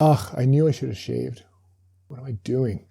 Ugh, I knew I should have shaved. What am I doing?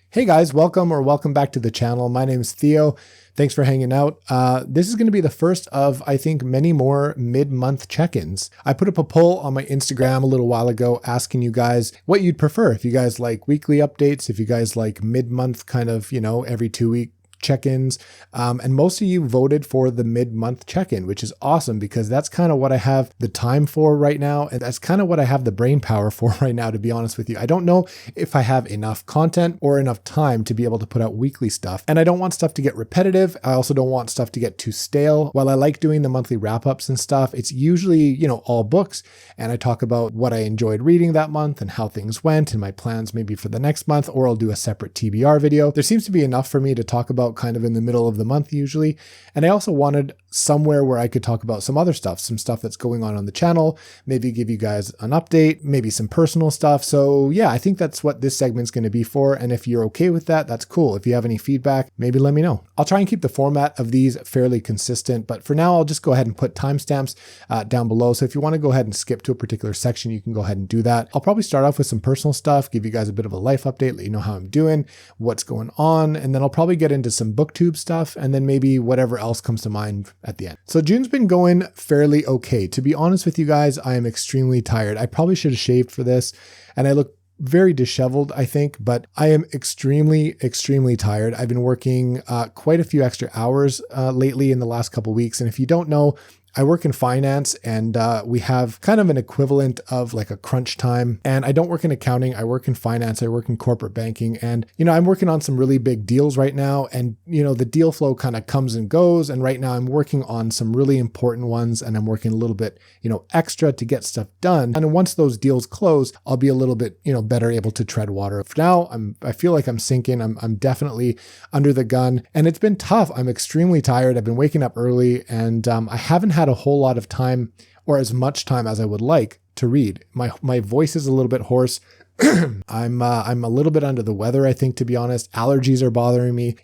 Hey guys, welcome back to the channel. My name is Theo. Thanks for hanging out. This is going to be the first of, I think, many more mid-month check-ins. I put up a poll on my Instagram a little while ago asking you guys what you'd prefer. If you guys like weekly updates, if you guys like mid-month kind of, every 2-week check-ins, and most of you voted for the mid-month check-in, which is awesome because that's kind of what I have the time for right now, and that's kind of what I have the brain power for right now, to be honest with you. I don't know if I have enough content or enough time to be able to put out weekly stuff, and I don't want stuff to get repetitive. I also don't want stuff to get too stale. While I like doing the monthly wrap-ups and stuff, it's usually, all books, and I talk about what I enjoyed reading that month and how things went and my plans maybe for the next month, or I'll do a separate TBR video. There seems to be enough for me to talk about kind of in the middle of the month usually. And I also wanted somewhere where I could talk about some other stuff, some stuff that's going on the channel, maybe give you guys an update, maybe some personal stuff. So yeah, I think that's what this segment's going to be for. And if you're okay with that, that's cool. If you have any feedback, maybe let me know. I'll try and keep the format of these fairly consistent, but for now, I'll just go ahead and put timestamps down below. So if you want to go ahead and skip to a particular section, you can go ahead and do that. I'll probably start off with some personal stuff, give you guys a bit of a life update, let you know how I'm doing, what's going on, and then I'll probably get into some booktube stuff, and then maybe whatever else comes to mind at the end. So June's been going fairly okay. To be honest with you guys, I am extremely tired. I probably should have shaved for this, and I look very disheveled, I think, but I am extremely tired. I've been working quite a few extra hours lately in the last couple weeks, and if you don't know, I work in finance, and we have kind of an equivalent of like a crunch time. And I don't work in accounting. I work in finance. I work in corporate banking. And, I'm working on some really big deals right now. And, the deal flow kind of comes and goes. And right now I'm working on some really important ones, and I'm working a little bit, extra to get stuff done. And once those deals close, I'll be a little bit, better able to tread water. For now, I feel like I'm sinking. I'm definitely under the gun, and it's been tough. I'm extremely tired. I've been waking up early, and I haven't had a whole lot of time, or as much time as I would like, to read. My voice is a little bit hoarse. I'm a little bit under the weather, I think, to be honest. Allergies are bothering me.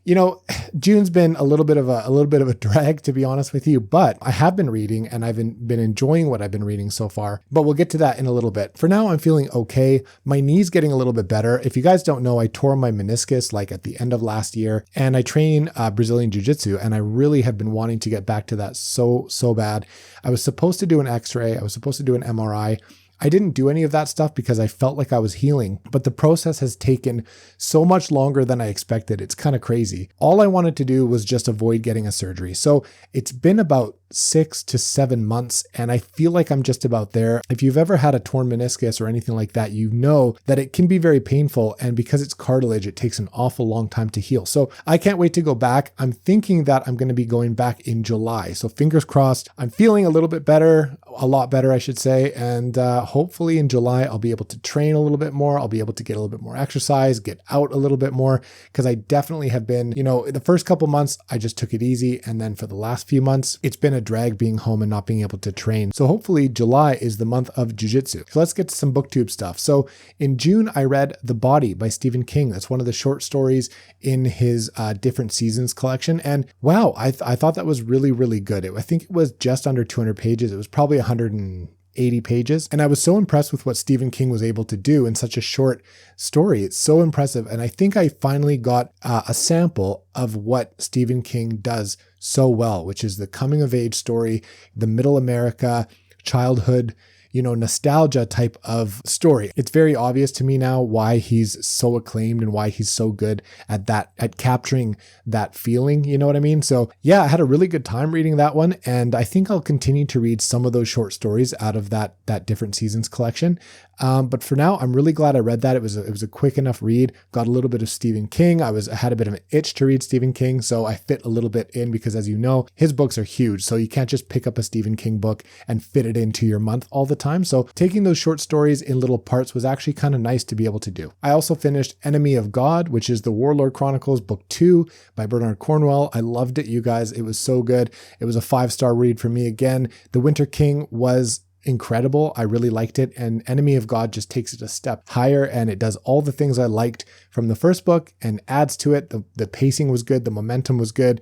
June's been a little bit of a drag, to be honest with you, but I have been reading, and I've been enjoying what I've been reading so far, but we'll get to that in a little bit. For now, I'm feeling okay. My knee's getting a little bit better. If you guys don't know, I tore my meniscus like at the end of last year, and I train Brazilian Jiu-Jitsu, and I really have been wanting to get back to that so bad. I was supposed to do an x-ray. I was supposed to do an MRI. I didn't do any of that stuff because I felt like I was healing, but the process has taken so much longer than I expected. It's kind of crazy. All I wanted to do was just avoid getting a surgery. So it's been about 6 to 7 months, and I feel like I'm just about there. If you've ever had a torn meniscus or anything like that, you know that it can be very painful, and because it's cartilage, it takes an awful long time to heal. So I can't wait to go back. I'm thinking that I'm going to be going back in July. So fingers crossed. I'm feeling a little bit better, a lot better, I should say, and hopefully in July, I'll be able to train a little bit more. I'll be able to get a little bit more exercise, get out a little bit more, because I definitely have been, the first couple months, I just took it easy. And then for the last few months, it's been a drag being home and not being able to train. So hopefully July is the month of jiu-jitsu. So let's get to some booktube stuff. So in June, I read The Body by Stephen King. That's one of the short stories in his different seasons collection. And wow, I thought that was really good. I think it was just under 200 pages. It was probably 180 pages. And I was so impressed with what Stephen King was able to do in such a short story. It's so impressive. And I think I finally got a sample of what Stephen King does so well, which is the coming of age story, the middle America, childhood, nostalgia type of story. It's very obvious to me now why he's so acclaimed and why he's so good at capturing that feeling. You know what I mean? So yeah, I had a really good time reading that one. And I think I'll continue to read some of those short stories out of that different seasons collection. But for now, I'm really glad I read that. It was a quick enough read, got a little bit of Stephen King. I had a bit of an itch to read Stephen King. So I fit a little bit in because, as you know, his books are huge. So you can't just pick up a Stephen King book and fit it into your month all the time. So taking those short stories in little parts was actually kind of nice to be able to do. I also finished Enemy of God, which is the Warlord Chronicles book 2 by Bernard Cornwell. I loved it, you guys. It was so good. It was a 5-star read for me again. The Winter King was incredible. I really liked it. And Enemy of God just takes it a step higher, and it does all the things I liked from the first book and adds to it. The pacing was good. The momentum was good.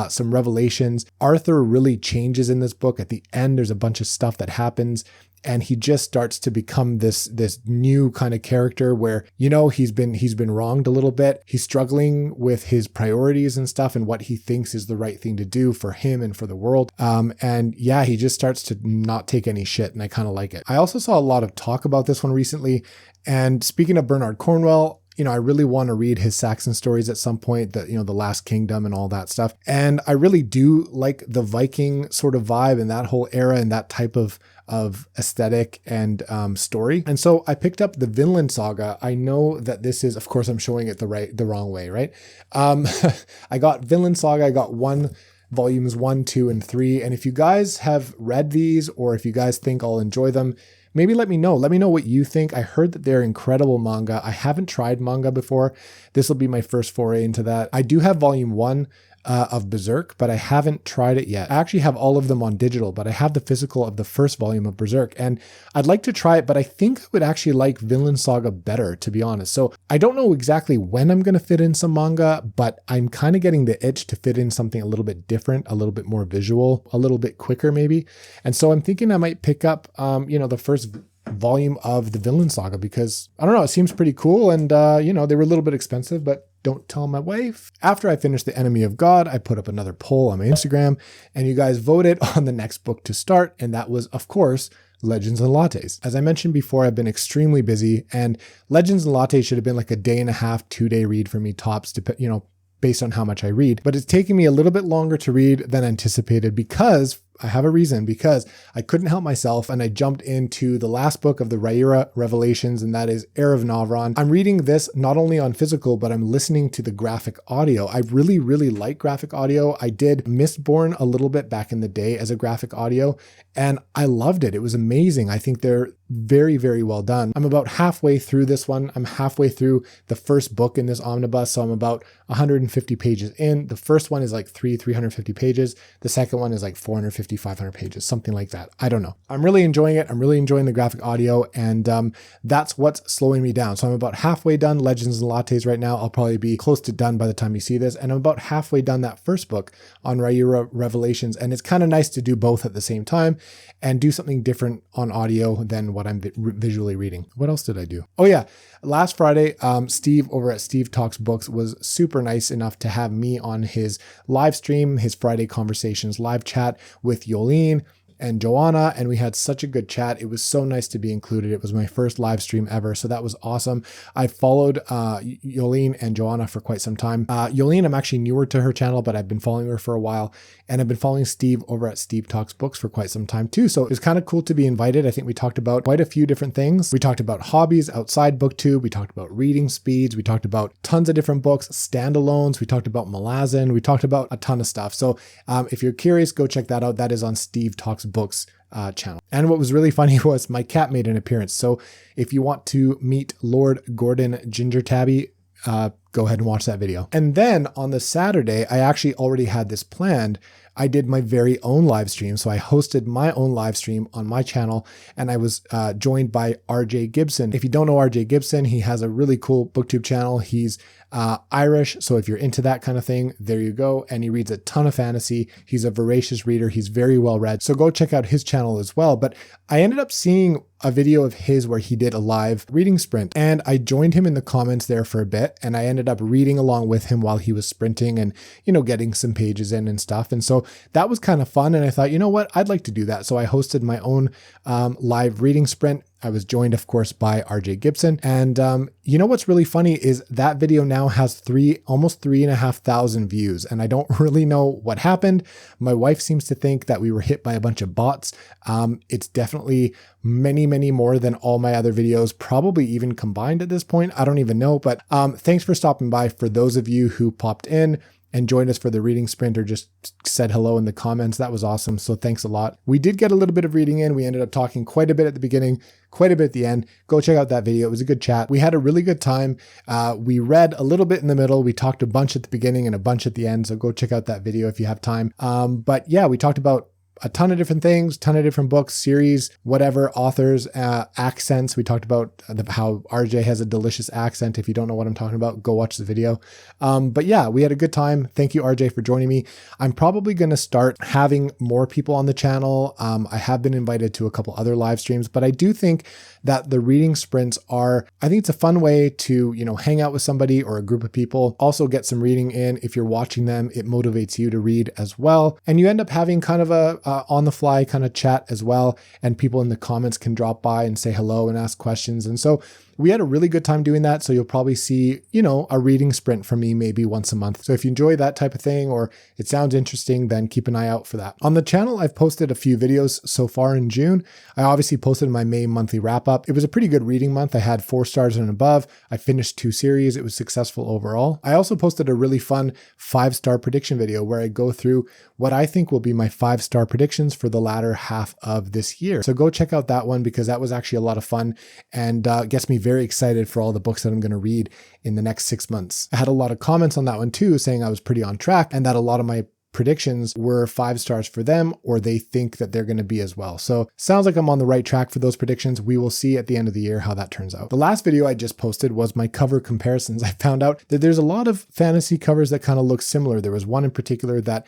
Some revelations. Arthur really changes in this book. At the end, there's a bunch of stuff that happens, and he just starts to become this new kind of character where, he's been wronged a little bit. He's struggling with his priorities and stuff and what he thinks is the right thing to do for him and for the world. And yeah, he just starts to not take any shit, and I kind of like it. I also saw a lot of talk about this one recently. And speaking of Bernard Cornwell, I really want to read his Saxon stories at some point, the Last Kingdom and all that stuff. And I really do like the Viking sort of vibe and that whole era and that type of aesthetic and story. And so I picked up the Vinland Saga. I know that this is, of course, I'm showing it the wrong way, right? I got Vinland Saga. I got volumes 1, 2, and 3. And if you guys have read these, or if you guys think I'll enjoy them, maybe let me know. Let me know what you think. I heard that they're incredible manga. I haven't tried manga before. This will be my first foray into that. I do have volume 1 of Berserk, but I haven't tried it yet. I actually have all of them on digital, but I have the physical of the first volume of Berserk, and I'd like to try it, but I think I would actually like Vinland Saga better, to be honest. So I don't know exactly when I'm going to fit in some manga, but I'm kind of getting the itch to fit in something a little bit different, a little bit more visual, a little bit quicker maybe. And so I'm thinking I might pick up, the first volume of the Vinland Saga, because I don't know, it seems pretty cool. And, they were a little bit expensive, but don't tell my wife. After I finished The Enemy of God, I put up another poll on my Instagram, and you guys voted on the next book to start. And that was, of course, Legends and Lattes. As I mentioned before, I've been extremely busy, and Legends and Lattes should have been like a 1.5 day, 2-day read for me tops, based on how much I read. But it's taken me a little bit longer to read than anticipated, because I have a reason, because I couldn't help myself and I jumped into the last book of the Rhaenyra Revelations, and that is Heir of Navron. I'm reading this not only on physical, but I'm listening to the graphic audio. I really, really like graphic audio. I did Mistborn a little bit back in the day as a graphic audio, and I loved it. It was amazing. I think they're very, very well done. I'm about halfway through this one. I'm halfway through the first book in this omnibus, so I'm about 150 pages in. The first one is like 350 pages. The second one is like 450, 500 pages, something like that. I don't know. I'm really enjoying it. I'm really enjoying the graphic audio, and that's what's slowing me down. So I'm about halfway done Legends and Lattes right now. I'll probably be close to done by the time you see this, and I'm about halfway done that first book on Rhaenyra Revelations, and it's kind of nice to do both at the same time and do something different on audio than what I'm visually reading. What else did I do? Oh yeah, last Friday, Steve over at Steve Talks Books was super nice enough to have me on his live stream, his Friday Conversations live chat with Yolene and Joanna, and we had such a good chat. It was so nice to be included. It was my first live stream ever, so that was awesome. I followed Yolene and Joanna for quite some time. Yolene, I'm actually newer to her channel, but I've been following her for a while, and I've been following Steve over at Steve Talks Books for quite some time too, so it was kind of cool to be invited. I think we talked about quite a few different things. We talked about hobbies outside BookTube. We talked about reading speeds. We talked about tons of different books, standalones. We talked about Malazan. We talked about a ton of stuff. So if you're curious, go check that out. That is on Steve Talks Books channel. And what was really funny was my cat made an appearance. So if you want to meet Lord Gordon Ginger Tabby, go ahead and watch that video. And then on the Saturday, I actually already had this planned. I did my very own live stream. So I hosted my own live stream on my channel, and I was joined by RJ Gibson. If you don't know RJ Gibson, he has a really cool BookTube channel. He's Irish, so if you're into that kind of thing, there you go. And he reads a ton of fantasy. He's a voracious reader. He's very well read. So go check out his channel as well. But I ended up seeing a video of his where he did a live reading sprint, and I joined him in the comments there for a bit, and I ended up reading along with him while he was sprinting and, getting some pages in and stuff. And so that was kind of fun. And I thought, you know what, I'd like to do that. So I hosted my own live reading sprint. I was joined, of course, by RJ Gibson. And what's really funny is that video now has almost 3,500 views. And I don't really know what happened. My wife seems to think that we were hit by a bunch of bots. It's definitely many, many more than all my other videos, probably even combined at this point. I don't even know. But thanks for stopping by. For those of you who popped in and joined us for the reading sprint or just said hello in the comments, that was awesome. So thanks a lot. We did get a little bit of reading in. We ended up talking quite a bit at the beginning, quite a bit at the end. Go check out that video. It was a good chat. We had a really good time. We read a little bit in the middle. We talked a bunch at the beginning and a bunch at the end. So go check out that video if you have time. But yeah, we talked about a ton of different things, ton of different books, series, whatever, authors, accents. We talked about how RJ has a delicious accent. If you don't know what I'm talking about, go watch the video. But yeah, we had a good time. Thank you, RJ, for joining me. I'm probably going to start having more people on the channel. I have been invited to a couple other live streams, but I do think that the reading sprints I think it's a fun way to, hang out with somebody or a group of people, also get some reading in. If you're watching them, it motivates you to read as well. And you end up having kind of a on the fly kind of chat as well. And people in the comments can drop by and say hello and ask questions. And so we had a really good time doing that. So you'll probably see, a reading sprint from me maybe once a month. So if you enjoy that type of thing or it sounds interesting, then keep an eye out for that. On the channel, I've posted a few videos so far in June. I obviously posted my May monthly wrap up. It was a pretty good reading month. I had 4 stars and above. I finished 2 series. It was successful overall. I also posted a really fun 5-star prediction video where I go through what I think will be my 5-star predictions for the latter half of this year. So go check out that one because that was actually a lot of fun and gets me very excited for all the books that I'm going to read in the next 6 months. I had a lot of comments on that one too, saying I was pretty on track and that a lot of my predictions were 5 stars for them, or they think that they're going to be as well. So sounds like I'm on the right track for those predictions. We will see at the end of the year how that turns out. The last video I just posted was my cover comparisons. I found out that there's a lot of fantasy covers that kind of look similar. There was one in particular that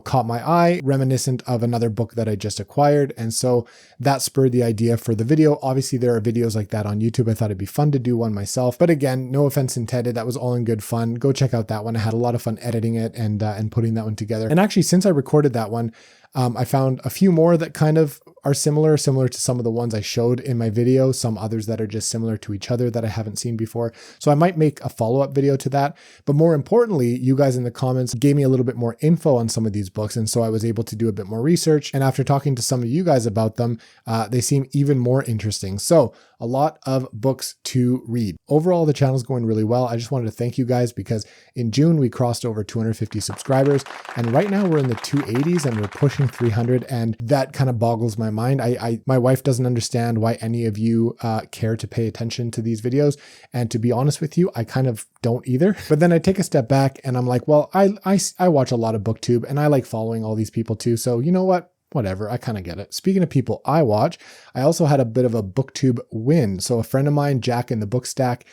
caught my eye, reminiscent of another book that I just acquired. And so that spurred the idea for the video. Obviously, there are videos like that on YouTube. I thought it'd be fun to do one myself. But again, no offense intended. That was all in good fun. Go check out that one. I had a lot of fun editing it and putting that one together. And actually, since I recorded that one, I found a few more that kind of are similar to some of the ones I showed in my video, some others that are just similar to each other that I haven't seen before. So I might make a follow-up video to that. But more importantly, you guys in the comments gave me a little bit more info on some of these books. And so I was able to do a bit more research. And after talking to some of you guys about them, they seem even more interesting. So a lot of books to read. Overall, the channel's going really well. I just wanted to thank you guys because in June, we crossed over 250 subscribers. And right now we're in the 280s and we're pushing 300. And that kind of boggles my mind. My wife doesn't understand why any of you care to pay attention to these videos. And to be honest with you, I kind of don't either. But then I take a step back and I'm like, well, I watch a lot of BookTube and I like following all these people too. So you know what? Whatever, I kind of get it. Speaking of people I watch, I also had a bit of a BookTube win. So a friend of mine, Jack in the Book Stack,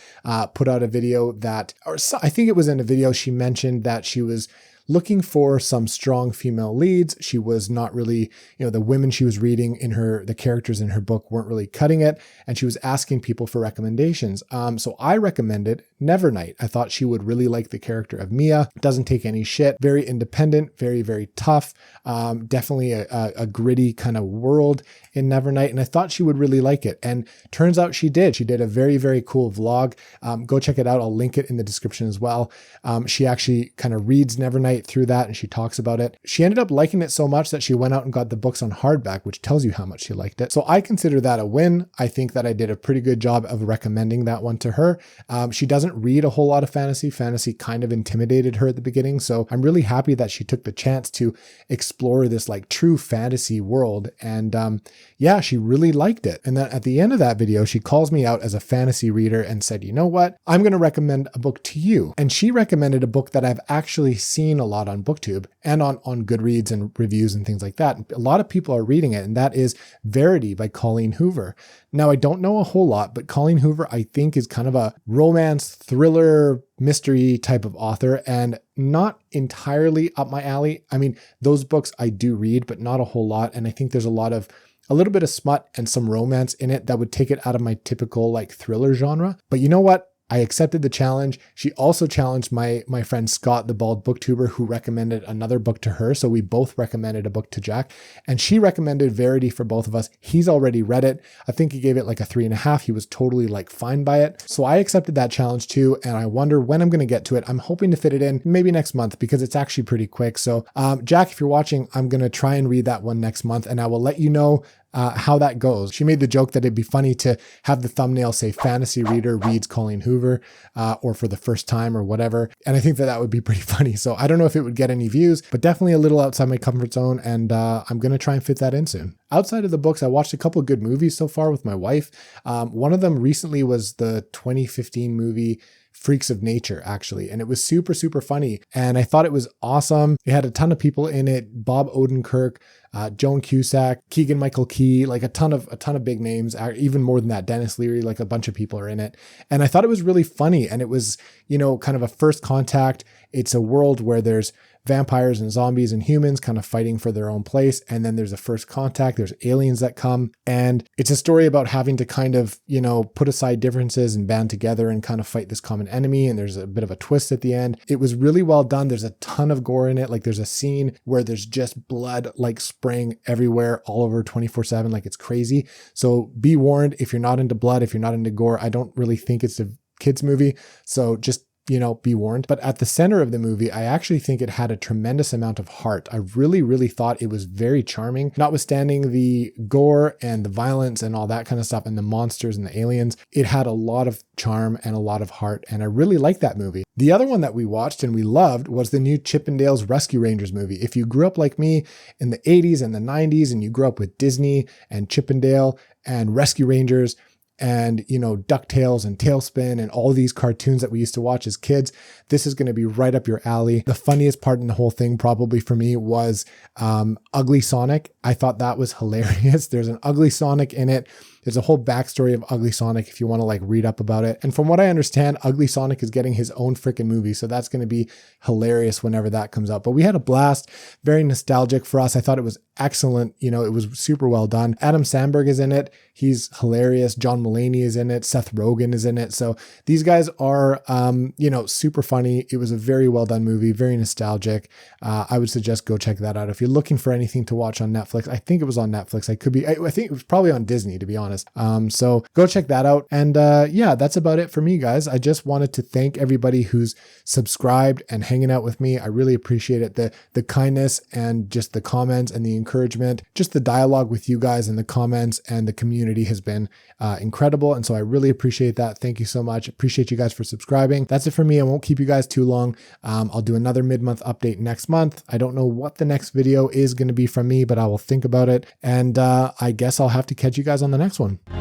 put out a video I think it was in a video she mentioned that she was looking for some strong female leads. She was not really, the women she was reading the characters in her book weren't really cutting it. And she was asking people for recommendations. So I recommended Nevernight. I thought she would really like the character of Mia. Doesn't take any shit. Very independent, very, very tough. Definitely a gritty kind of world in Nevernight. And I thought she would really like it. And turns out she did. She did a very, very cool vlog. Go check it out. I'll link it in the description as well. She actually kind of reads Nevernight through that and she talks about it. She ended up liking it so much that she went out and got the books on hardback, which tells you how much she liked it. So I consider that a win. I think that I did a pretty good job of recommending that one to her. She doesn't read a whole lot of fantasy. Fantasy kind of intimidated her at the beginning. So I'm really happy that she took the chance to explore this like true fantasy world. And yeah, she really liked it. And then at the end of that video, she calls me out as a fantasy reader and said, you know what? I'm going to recommend a book to you. And she recommended a book that I've actually seen a lot on BookTube and on Goodreads and reviews and things like that. A lot of people are reading it, and that is Verity by Colleen Hoover. Now, I don't know a whole lot, but Colleen Hoover, I think, is kind of a romance, thriller, mystery type of author and not entirely up my alley. I mean, those books I do read, but not a whole lot. And I think there's a little bit of smut and some romance in it that would take it out of my typical like thriller genre. But you know what? I accepted the challenge. She also challenged my friend Scott, the bald booktuber, who recommended another book to her. So we both recommended a book to Jack, and she recommended Verity for both of us. He's already read it. I think he gave it like a 3.5. He was totally like fine by it. So I accepted that challenge too. And I wonder when I'm going to get to it. I'm hoping to fit it in maybe next month because it's actually pretty quick. So Jack, if you're watching, I'm going to try and read that one next month, and I will let you know how that goes. She made the joke that it'd be funny to have the thumbnail say fantasy reader reads Colleen Hoover or for the first time or whatever. And I think that would be pretty funny. So I don't know if it would get any views, but definitely a little outside my comfort zone. And I'm going to try and fit that in soon. Outside of the books, I watched a couple of good movies so far with my wife. One of them recently was the 2015 movie freaks of nature, actually. And it was super, super funny. And I thought it was awesome. It had a ton of people in it. Bob Odenkirk, Joan Cusack, Keegan-Michael Key, like a ton of big names, even more than that. Dennis Leary, like a bunch of people are in it. And I thought it was really funny. And it was, kind of a first contact. It's a world where there's vampires and zombies and humans kind of fighting for their own place. And then there's a first contact, there's aliens that come. And it's a story about having to kind of, put aside differences and band together and kind of fight this common enemy. And there's a bit of a twist at the end. It was really well done. There's a ton of gore in it. Like there's a scene where there's just blood like spraying everywhere all over 24/7. Like it's crazy. So be warned, if you're not into blood, if you're not into gore, I don't really think it's a kids movie. So just be warned. But at the center of the movie, I actually think it had a tremendous amount of heart. I really, really thought it was very charming, notwithstanding the gore and the violence and all that kind of stuff and the monsters and the aliens. It had a lot of charm and a lot of heart. And I really liked that movie. The other one that we watched and we loved was the new Chippendales Rescue Rangers movie. If you grew up like me in the 80s and the 90s and you grew up with Disney and Chippendale and Rescue Rangers, and DuckTales and Tailspin and all these cartoons that we used to watch as kids, this is going to be right up your alley. The funniest part in the whole thing probably for me was Ugly Sonic. I thought that was hilarious. There's an Ugly Sonic in it. There's a whole backstory of Ugly Sonic if you want to read up about it. And from what I understand, Ugly Sonic is getting his own freaking movie. So that's going to be hilarious whenever that comes out. But we had a blast, very nostalgic for us. I thought it was excellent. It was super well done. Adam Sandberg is in it. He's hilarious. John Mulaney is in it. Seth Rogen is in it. So these guys are, super funny. It was a very well done movie, very nostalgic. I would suggest go check that out. If you're looking for anything to watch on Netflix, I think it was on Netflix. I think it was probably on Disney, to be honest. So go check that out. And that's about it for me, guys. I just wanted to thank everybody who's subscribed and hanging out with me. I really appreciate it. The kindness and just the comments and the encouragement, just the dialogue with you guys in the comments and the community has been incredible. And so I really appreciate that. Thank you so much. Appreciate you guys for subscribing. That's it for me. I won't keep you guys too long. I'll do another mid-month update next month. I don't know what the next video is going to be from me, but I will think about it. And I guess I'll have to catch you guys on the next one.